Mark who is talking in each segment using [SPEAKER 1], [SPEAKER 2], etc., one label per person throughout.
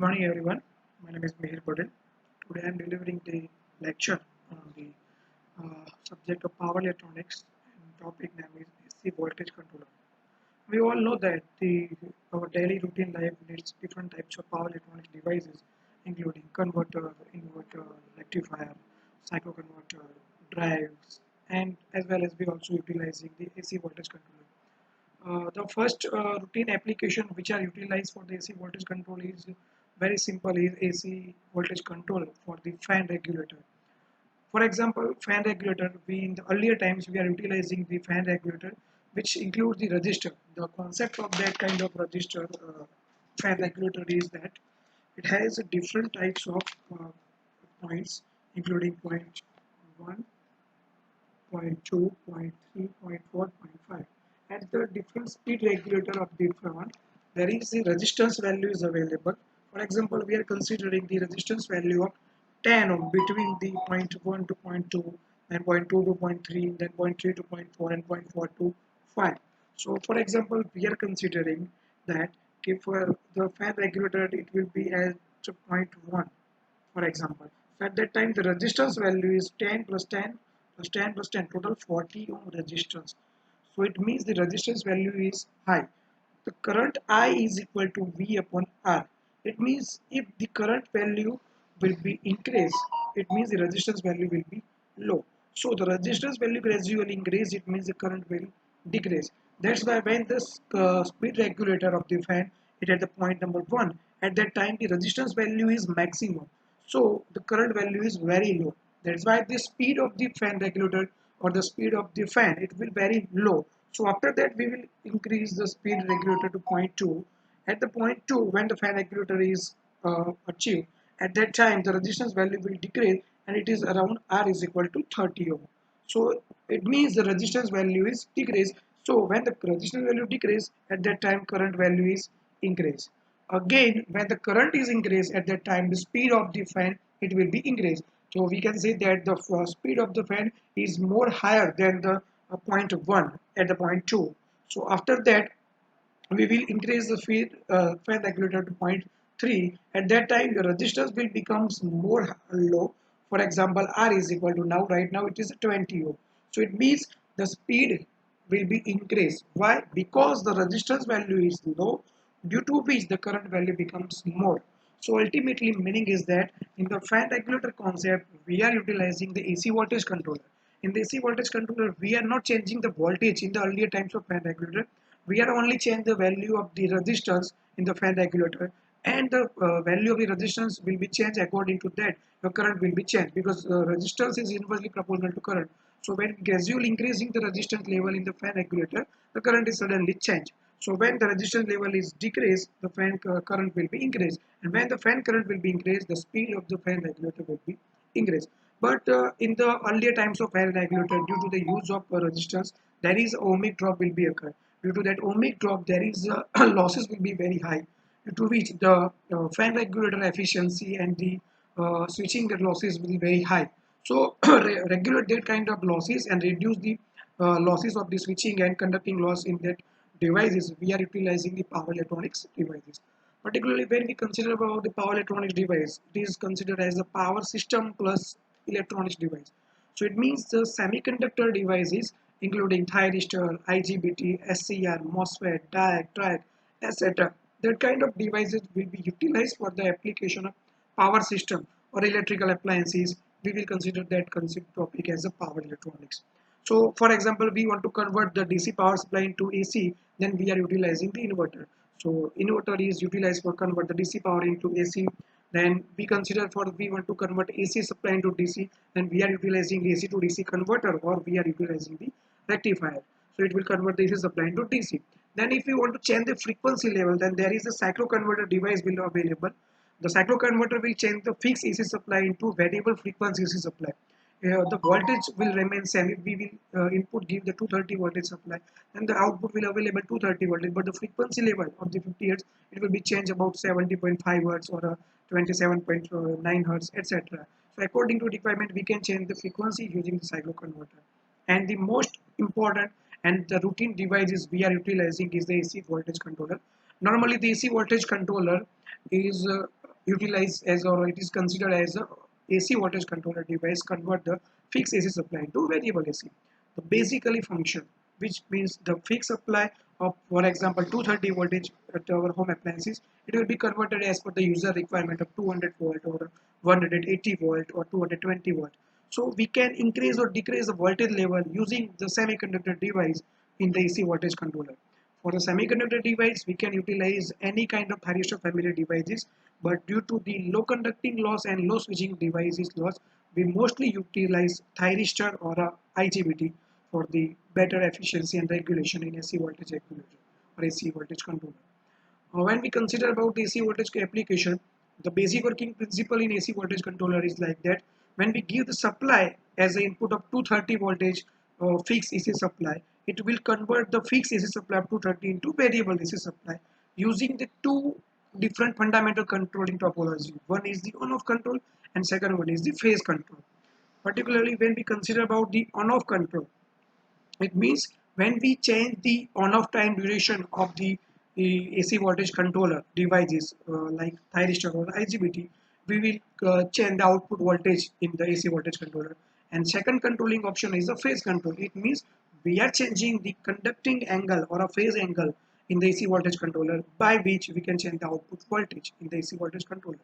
[SPEAKER 1] Morning everyone. My name is Mihir Patel. Today I am delivering the lecture on the subject of power electronics and topic name is AC voltage controller. We all know that our daily routine life needs different types of power electronics devices including converter, inverter, rectifier, cycloconverter, drives, and as well as we also utilizing the AC voltage controller. The first routine application which are utilized for the AC voltage control is very simple is AC voltage control for the fan regulator. For example, fan regulator, we in the earlier times we are utilizing the fan regulator which includes the resistor. The concept of that kind of resistor fan regulator is that it has different types of points including point 1, point 2, point 3, point 4, point 5. At the different speed regulator of the fan, there is the resistance value is available. For example, we are considering the resistance value of 10 ohm between the point 1 to point 2, then point 2 to point 3, then point 3 to point 4, and point 4 to 5. So, for example, we are considering that if the fan regulator it will be at point 1 for example. So at that time the resistance value is 10 plus 10 plus 10 plus 10 total 40 ohm resistance. So it means the resistance value is high. The current I is equal to V upon R. It means if the current value will be increased, it means the resistance value will be low. So the resistance value gradually increase, it means the current will decrease. That's why when the speed regulator of the fan is at the point number 1, at that time the resistance value is maximum. So the current value is very low. That's why the speed of the fan regulator or the speed of the fan it will very low. So after that we will increase the speed regulator to point 2. At the point 2 when the fan regulator is achieved, at that time the resistance value will decrease and it is around R is equal to 30 ohm. So it means the resistance value is decreased. So when the resistance value decrease, at that time current value is increased. Again, when the current is increased, at that time the speed of the fan it will be increased. So we can say that the speed of the fan is more higher than the point 1 at the point 2. So after that we will increase the speed fan regulator to point 3. At that time the resistance will becomes more low. For example, R is equal to now right now it is 20 ohm. So it means the speed will be increased. Why? Because the resistance value is low, due to which the current value becomes more. So ultimately meaning is that in the fan regulator concept we are utilizing the AC voltage controller. In the AC voltage controller we are not changing the voltage in the earlier times of fan regulator. We are only change the value of the resistance in the fan regulator, and the value of the resistance will be changed according to that the current will be changed because resistance is inversely proportional to current. So when gradually increasing the resistance level in the fan regulator, the current is suddenly changed. So when the resistance level is decreased, the fan current will be increased, and when the fan current will be increased, the speed of the fan regulator will be increased. But in the earlier times of fan regulator, due to the use of resistance, there is ohmic drop will be occur. Due to that ohmic drop, there is losses will be very high, due to which the fan regulator efficiency and the switching losses will be very high. So regulate that kind of losses and reduce the losses of the switching and conducting loss in that devices. We are utilizing the power electronics devices. Particularly when we consider about the power electronics device, it is considered as a power system plus electronics device. So it means the semiconductor devices including thyristor, IGBT, SCR, MOSFET, diode, triode, etc. That kind of devices will be utilized for the application of power system or electrical appliances. We will consider that concept topic as a power electronics. So for example, we want to convert the DC power supply into AC, then we are utilizing the inverter. So inverter is utilized for convert the DC power into AC. Then we consider for we want to convert AC supply into DC, then we are utilizing AC to DC converter or we are utilizing the rectifier. So it will convert the AC supply into DC. Then if you want to change the frequency level, then there is a cycloconverter device will available. The cycloconverter will change the fixed AC supply into variable frequency AC supply. The voltage will remain same. If we will input give the 230 voltage supply, then the output will available 230 voltage, but the frequency level of the 50 hertz it will be changed about 70.5 hertz or 27.9 hertz, etc. So according to requirement, we can change the frequency using the cycloconverter. And the most important and the routine devices we are utilizing is the AC voltage controller. Normally, the AC voltage controller is utilized as, or it is considered as a AC voltage controller device convert the fixed AC supply to variable AC. The basically function, which means the fixed supply of, for example, 230 voltage at our home appliances, it will be converted as per the user requirement of 200 volt or 180 volt or 220 volt. So we can increase or decrease the voltage level using the semiconductor device in the AC voltage controller. For the semiconductor device, we can utilize any kind of thyristor family devices, but due to the low conducting loss and low switching devices loss, we mostly utilize thyristor or a IGBT for the better efficiency and regulation in AC voltage regulator or AC voltage controller. When we consider about AC voltage application, the basic working principle in AC voltage controller is like that. When we give the supply as an input of 230 voltage fixed AC supply, it will convert the fixed AC supply of 230 into variable AC supply using the two different fundamental controlling topology. One is the on-off control and second one is the phase control. Particularly when we consider about the on-off control, it means when we change the on-off time duration of the AC voltage controller devices like thyristor or IGBT, we will change the output voltage in the AC voltage controller. And second controlling option is the phase control. It means we are changing the conducting angle or a phase angle in the AC voltage controller by which we can change the output voltage in the AC voltage controller.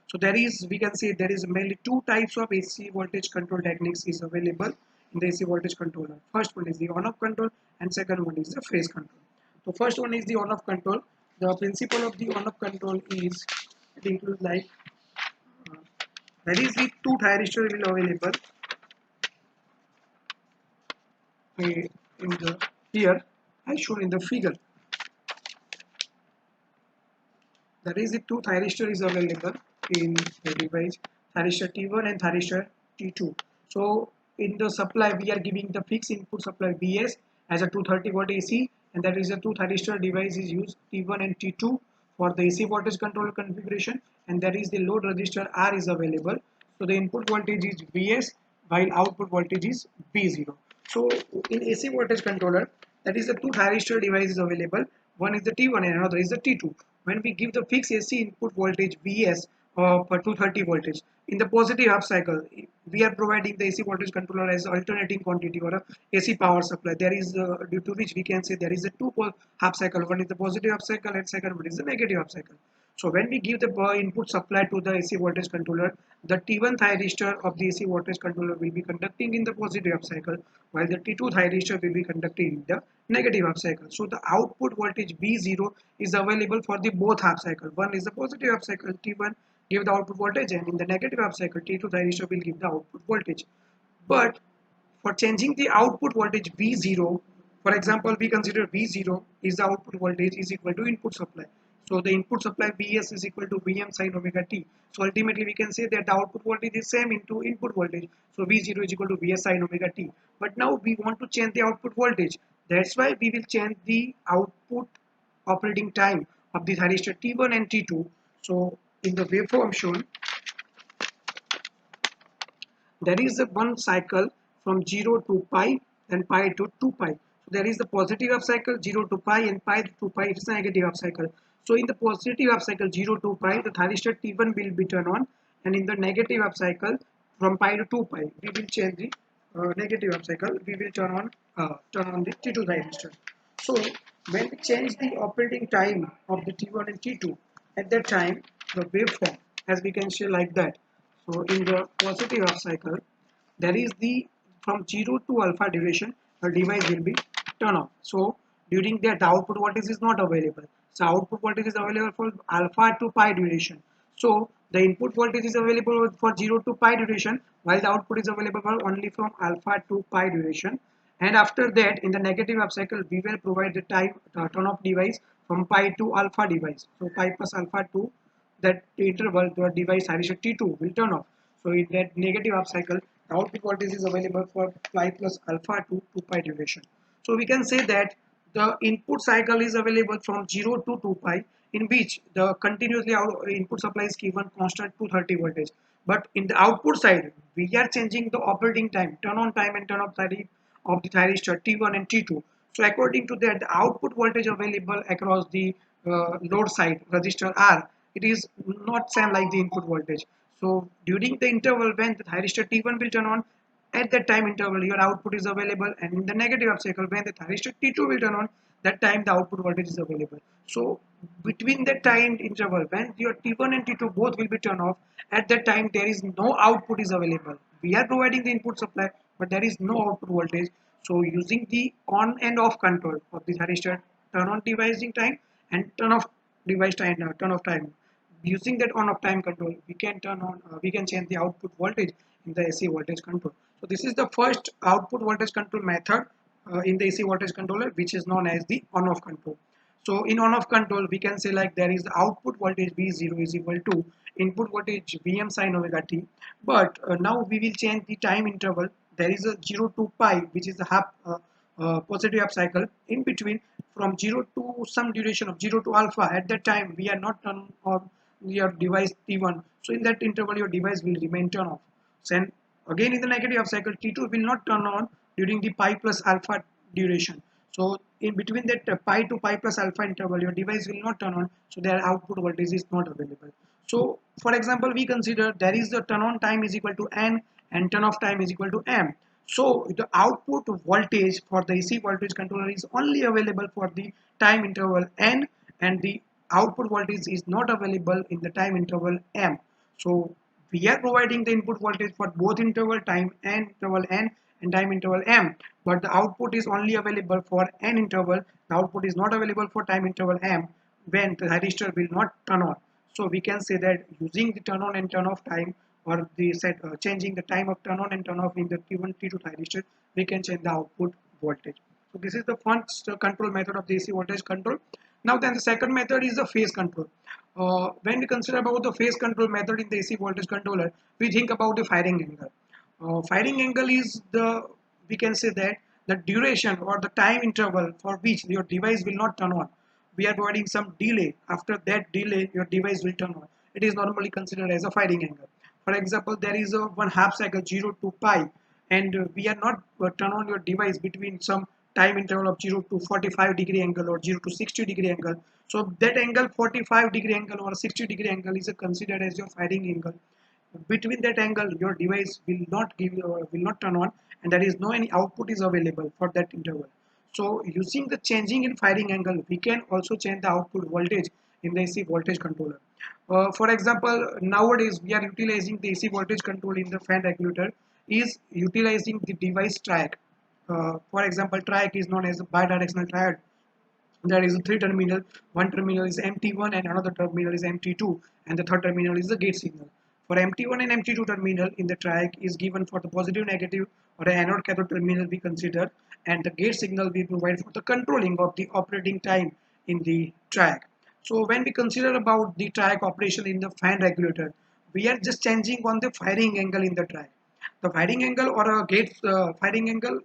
[SPEAKER 1] So there is, we can say there is mainly two types of AC voltage control techniques is available in the AC voltage controller. First one is the on-off control and second one is the phase control. So first one is the on-off control. The principle of the on-off control is, it includes like that is the two thyristor will available in the here as shown in the figure. There is the two thyristor is available in the device, thyristor T1 and thyristor T2. So in the supply we are giving the fixed input supply Vs as a 230 volt AC, and that is a two thyristor device is used T1 and T2 for the AC voltage control configuration, and there is the load resistor R is available. So the input voltage is Vs while output voltage is V0. So in AC voltage controller, that is the two thyristor devices available. One is the T1 and another is the T2. When we give the fixed AC input voltage Vs for 230 voltage in the positive half cycle, we are providing the AC voltage controller as alternating quantity or a AC power supply. There is due to which we can say there is a two half cycle. One is the positive half cycle and second one is the negative half cycle. So when we give the input supply to the AC voltage controller, the T1 thyristor of the AC voltage controller will be conducting in the positive half cycle, while the T2 thyristor will be conducting in the negative half cycle. So the output voltage V0 is available for the both half cycle. One is the positive half cycle, T1 give the output voltage, and in the negative half cycle, T2 thyristor will give the output voltage. But for changing the output voltage V0, for example, we consider V0 is the output voltage is equal to input supply. So the input supply Vs is equal to Vm sin omega t. So ultimately we can say that the output voltage is same into input voltage. So V0 is equal to Vs sin omega t. But now we want to change the output voltage. That's why we will change the output operating time of the thyristor T1 and T2. So in the waveform shown, there is a one cycle from 0 to pi and pi to 2 pi. So there is the positive half cycle 0 to pi and pi to 2 pi, it is a negative half cycle. So in the positive half cycle 0 to pi, the thyristor T1 will be turned on, and in the negative half cycle from pi to 2 pi, we will change the negative half cycle, we will turn on the T2 thyristor. So when we change the operating time of the T1 and T2, at that time the waveform, as we can see like that. So in the positive half cycle, there is the from 0 to alpha duration, the device will be turned off. So during that, the output voltage is not available. So output voltage is available for alpha to pi duration. So the input voltage is available for 0 to pi duration, while the output is available only from alpha to pi duration. And after that, in the negative half cycle, we will provide the time turn off device from pi to alpha device. So pi plus alpha to that interval, the device thyristor T2 will turn off. So in that negative half cycle, the output voltage is available for pi plus alpha to 2 pi duration. So we can say that the input cycle is available from 0 to 2 pi, in which the continuously input supply is given constant 230 voltage. But in the output side, we are changing the operating time, turn on time and turn off time of the thyristor T1 and T2. So according to that, the output voltage available across the load side resistor R it is not same like the input voltage. So during the interval when the thyristor T1 will turn on, at that time interval your output is available, and in the negative half cycle when the thyristor T2 will turn on, that time the output voltage is available. So between that time interval when your T1 and T2 both will be turned off, at that time there is no output is available. We are providing the input supply, but there is no output voltage. So using the on and off control of the thyristor, turn on device time and turn off device time, turn off time, using that on off time control we can we can change the output voltage in the AC voltage control. So this is the first output voltage control method in the AC voltage controller, which is known as the on off control. So in on off control we can say like there is the output voltage V0 is equal to input voltage Vm sin omega t, but now we will change the time interval. There is a 0 to pi, which is a half positive half cycle in between, from 0 to some duration of 0 to alpha. At that time we are not turn on your device T1, so in that interval your device will remain turn off. Then again in the negative half cycle T2 will not turn on during the pi plus alpha duration. So in between that pi to pi plus alpha interval your device will not turn on, so their output voltage is not available. So for example we consider there is the turn on time is equal to n and turn off time is equal to m. So the output voltage for the AC voltage controller is only available for the time interval n, and the output voltage is not available in the time interval m. So we are providing the input voltage for both interval time n and time interval m, but the output is only available for n interval. The output is not available for time interval m when the thyristor will not turn on. So we can say that using the turn on and turn off time, or the changing the time of turn on and turn off in the T1 T2 thyristor, we can change the output voltage. So this is the first control method of the AC voltage control. Now then the second method is the phase control. When we consider about the phase control method in the AC voltage controller, we think about the firing angle. Firing angle is the, we can say that the duration or the time interval for which your device will not turn on. We are providing some delay. After that delay your device will turn on. It is normally considered as a firing angle. For example, there is a one half cycle 0 to pi, and we are not turn on your device between some time interval of 0 to 45-degree angle or 0 to 60-degree angle. So that angle 45-degree angle or 60-degree angle is considered as your firing angle. Between that angle your device will not will not turn on, and there is no any output is available for that interval. So using the changing in firing angle we can also change the output voltage in the AC voltage controller. For example, nowadays we are utilizing the AC voltage control in the fan regulator is utilizing the device triac. For example, triac is known as a bidirectional triad. There is a three terminal. One terminal is MT1 and another terminal is MT2, and the third terminal is the gate signal. For MT1 and MT2 terminal in the triac is given for the positive, negative, or an anode cathode terminal we consider, and the gate signal we provide for the controlling of the operating time in the triac. So when we consider about the triac operation in the fan regulator, we are just changing on the firing angle in the triac. The firing angle or a gate firing angle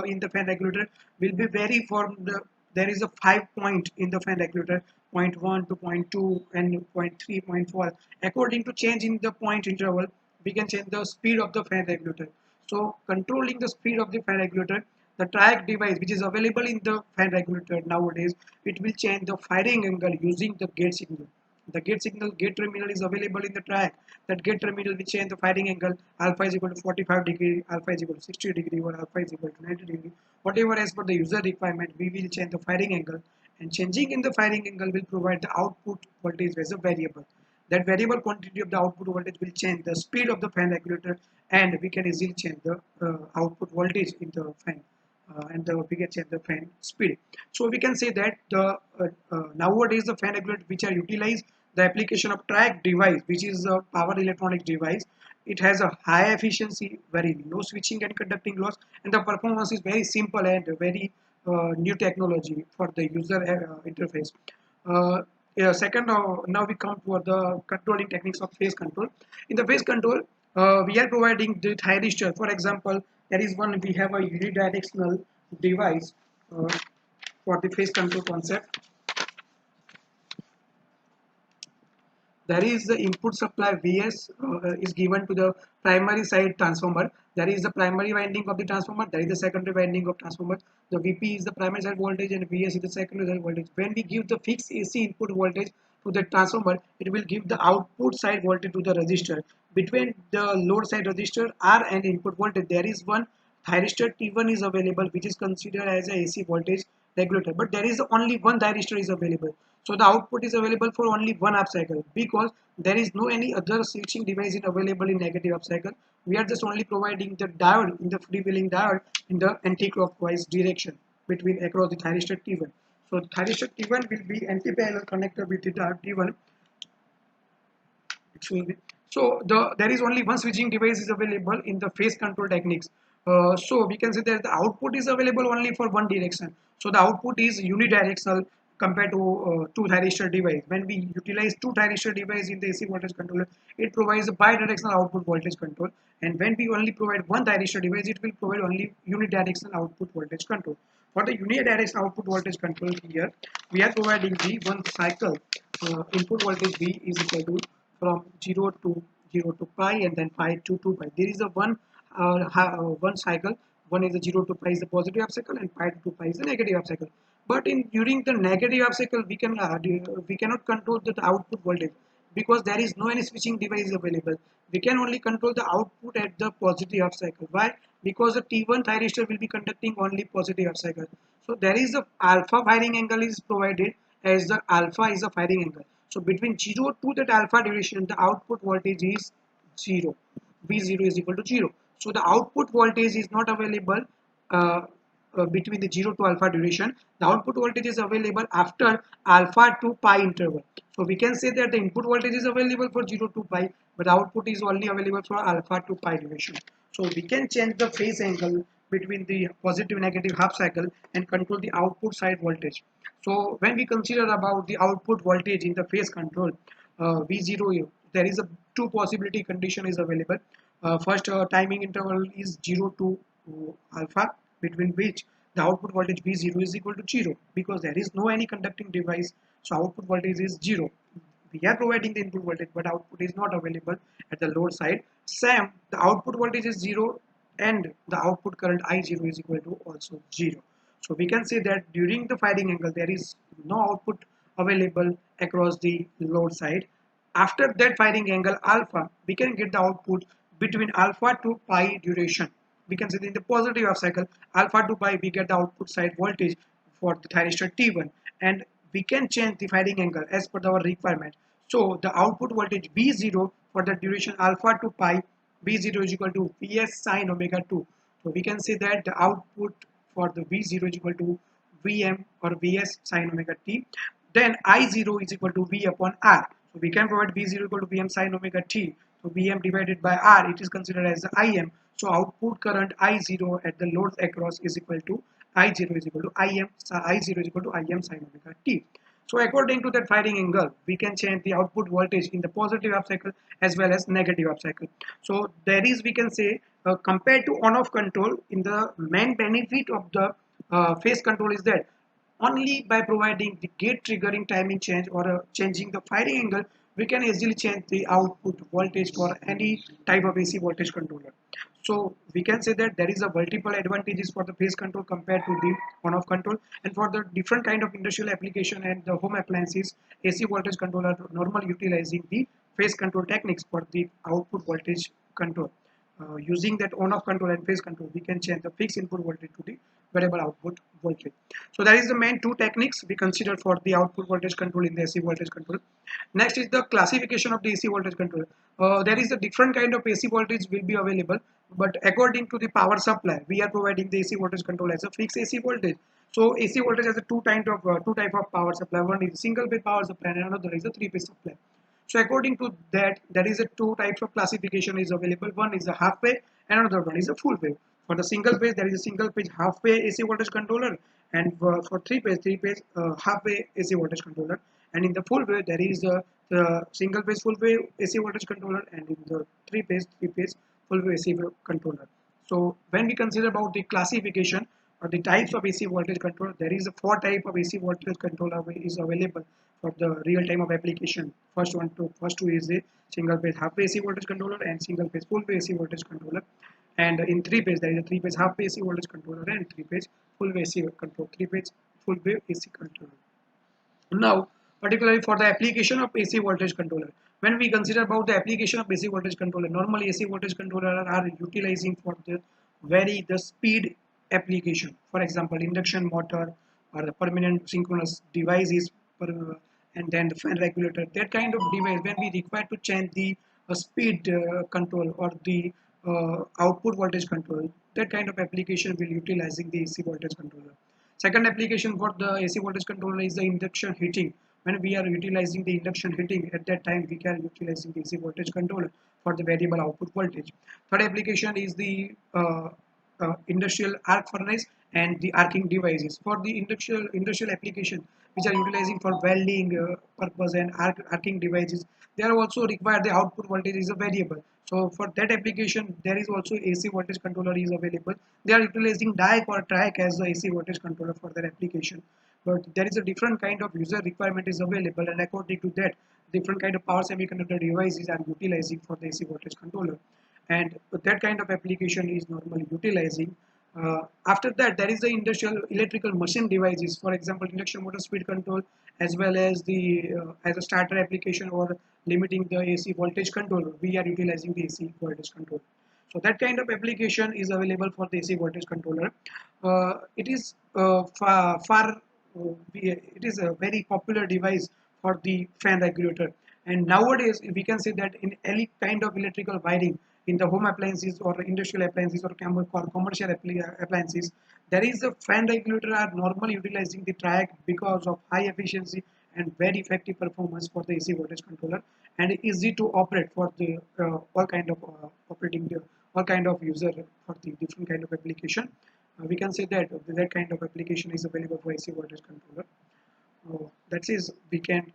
[SPEAKER 1] in the fan regulator will be vary from the, there is a 5 point in the fan regulator, point 1 to point 2 and point 3, point 4. According to change in the point interval, we can change the speed of the fan regulator. So controlling the speed of the fan regulator, the triac device which is available in the fan regulator nowadays, it will change the firing angle using the gate signal. The gate signal, gate terminal is available in the triac. That gate terminal will change the firing angle. Alpha is equal to 45-degree, alpha is equal to 60-degree, or alpha is equal to 90-degree. Whatever as per the user requirement, we will change the firing angle. And changing in the firing angle will provide the output voltage as a variable. That variable quantity of the output voltage will change the speed of the fan regulator, and we can easily change the output voltage in the fan. And we can change the fan speed. So we can say that the nowadays the fan regulator which are utilized, the application of triac device, which is a power electronic device, it has a high efficiency, very low switching and conducting loss, and the performance is very simple and very new technology for the user interface. Yeah, second, now we come to the controlling techniques of phase control. In the phase control, we are providing the thyristor. For example, there is one, we have a unidirectional device for the phase control concept. There is the input supply Vs is given to the primary side transformer. There is the primary winding of the transformer. There is the secondary winding of transformer. The Vp is the primary side voltage and Vs is the secondary side voltage. When we give the fixed AC input voltage, to the transformer, it will give the output side voltage to the resistor. Between the load side resistor R and input voltage, there is one thyristor T1 is available, which is considered as a AC voltage regulator. But there is only one thyristor is available. So the output is available for only one half cycle, because there is no any other switching device is available in negative half cycle. We are just only providing the diode in the freewheeling diode in the anti-clockwise direction between across the thyristor T1. So thyristor T1 will be anti-parallel connector with the diode T1. So there is only one switching device is available in the phase control techniques. So we can say that the output is available only for one direction. So the output is unidirectional compared to two thyristor device. When we utilize two thyristor device in the AC voltage controller, it provides a bidirectional output voltage control. And when we only provide one thyristor device, it will provide only unidirectional output voltage control. For the unidirectional output voltage control here, we are providing the one cycle input voltage V is equal to from 0 to pi, and then pi to 2 pi. There is a one cycle. One is the 0 to pi is the positive half cycle, and pi to 2 pi is the negative half cycle. But in during the negative half cycle, we cannot control the output voltage, because there is no any switching device available. We can only control the output at the positive half cycle. Why? Because the T1 thyristor will be conducting only positive half cycle. So there is a alpha firing angle is provided, as the alpha is a firing angle. So between 0 to that alpha duration, the output voltage is 0. V0 is equal to 0. So the output voltage is not available uh, between the 0 to alpha duration. The output voltage is available after alpha to pi interval. So we can say that the input voltage is available for 0 to pi, but the output is only available for alpha to pi duration. So we can change the phase angle between the positive and negative half cycle and control the output side voltage. So when we consider about the output voltage in the phase control, V0, there is a two possibility condition is available. First, timing interval is 0 to alpha, between which the output voltage V0 is equal to 0, because there is no any conducting device. So output voltage is 0. We are providing the input voltage, but output is not available at the load side. Same, the output voltage is 0, and the output current I0 is equal to also 0. So we can say that during the firing angle, there is no output available across the load side. After that firing angle alpha, we can get the output between alpha to pi duration. We can say that in the positive half cycle, alpha to pi, we get the output side voltage for the thyristor T1, and we can change the firing angle as per our requirement. So the output voltage V0 for the duration alpha to pi, V0 is equal to Vs sine omega 2. So we can say that the output for the V0 is equal to Vm or Vs sine omega t. Then I0 is equal to V upon R. So we can provide V0 equal to Vm sine omega t. So Vm divided by R, it is considered as the Im. So output current I0 at the load across is equal to I0 is equal to Im. So I0 is equal to Im sine omega t. So according to that firing angle, we can change the output voltage in the positive half cycle as well as negative half cycle. So there is, we can say, compared to on-off control, in the main benefit of the phase control is that only by providing the gate triggering timing change or changing the firing angle, we can easily change the output voltage for any type of AC voltage controller. So we can say that there is a multiple advantages for the phase control compared to the on-off control, and for the different kind of industrial application and the home appliances, AC voltage controller normally utilizing the phase control techniques for the output voltage control. Using that on-off control and phase control, we can change the fixed input voltage to the variable output voltage. So that is the main two techniques we consider for the output voltage control in the AC voltage control. Next is the classification of the AC voltage control. There is a different kind of AC voltage will be available, but according to the power supply, we are providing the AC voltage control as a fixed AC voltage. So AC voltage has a two type of power supply. One is single phase power supply, and another is a three phase supply. So according to that, there is a two types of classification is available. One is a half wave, and another one is a full wave. For the single phase, there is a single phase half wave AC voltage controller, and for three phase half wave AC voltage controller. And in the full wave, there is the single phase full wave AC voltage controller, and in the three phase full wave AC controller. So when we consider about the classification or the types of AC voltage controller, there is a four type of AC voltage controller is available for the real time of application. First two is the single phase half phase AC voltage controller and single phase full phase AC voltage controller. And in three phase, there is a three phase half phase AC voltage controller and three phase full phase AC control, three phase full wave AC controller. Now particularly for the application of AC voltage controller. When we consider about the application of AC voltage controller, normally AC voltage controller are utilizing for the vary the speed application. For example, induction motor or the permanent synchronous devices, and then the fan regulator. That kind of device, when we require to change the speed control or the output voltage control, that kind of application will utilizing the AC voltage controller. Second application for the AC voltage controller is the induction heating. When we are utilizing the induction heating, at that time we can utilizing the AC voltage controller for the variable output voltage. Third application is the industrial arc furnace and the arcing devices. For the industrial application, which are utilizing for welding purpose and arcing devices, they are also required the output voltage is a variable. So for that application, there is also AC voltage controller is available. They are utilizing DIAC or TRAC as the AC voltage controller for their application. But there is a different kind of user requirement is available, and according to that, different kind of power semiconductor devices are utilizing for the AC voltage controller, and that kind of application is normally utilizing. After that, there is the industrial electrical machine devices, for example induction motor speed control, as well as the as a starter application or limiting the AC voltage control. We are utilizing the AC voltage control. So that kind of application is available for the AC voltage controller. It is it is a very popular device for the fan regulator. And nowadays, we can say that in any kind of electrical wiring in the home appliances or industrial appliances or commercial appliances, there is a fan regulator are normally utilizing the track because of high efficiency and very effective performance for the AC voltage controller, and easy to operate for the all kind of operating the all kind of user for the different kind of application. We can say that that kind of application is available for AC voltage controller. That is, we can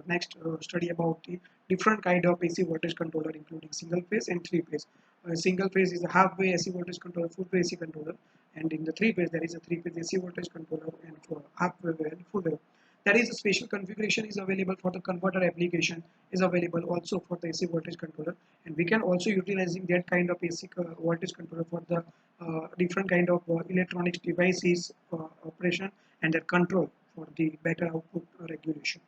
[SPEAKER 1] next study about the different kind of AC voltage controller, including single phase and three phase. Single phase is a half-wave AC voltage controller, full wave AC controller, and in the three phase there is a three phase AC voltage controller and for half-wave and full wave. There is a special configuration is available for the converter application, is available also for the AC voltage controller, and we can also utilizing that kind of AC voltage controller for the different kind of electronics devices operation and their control for the better output regulation.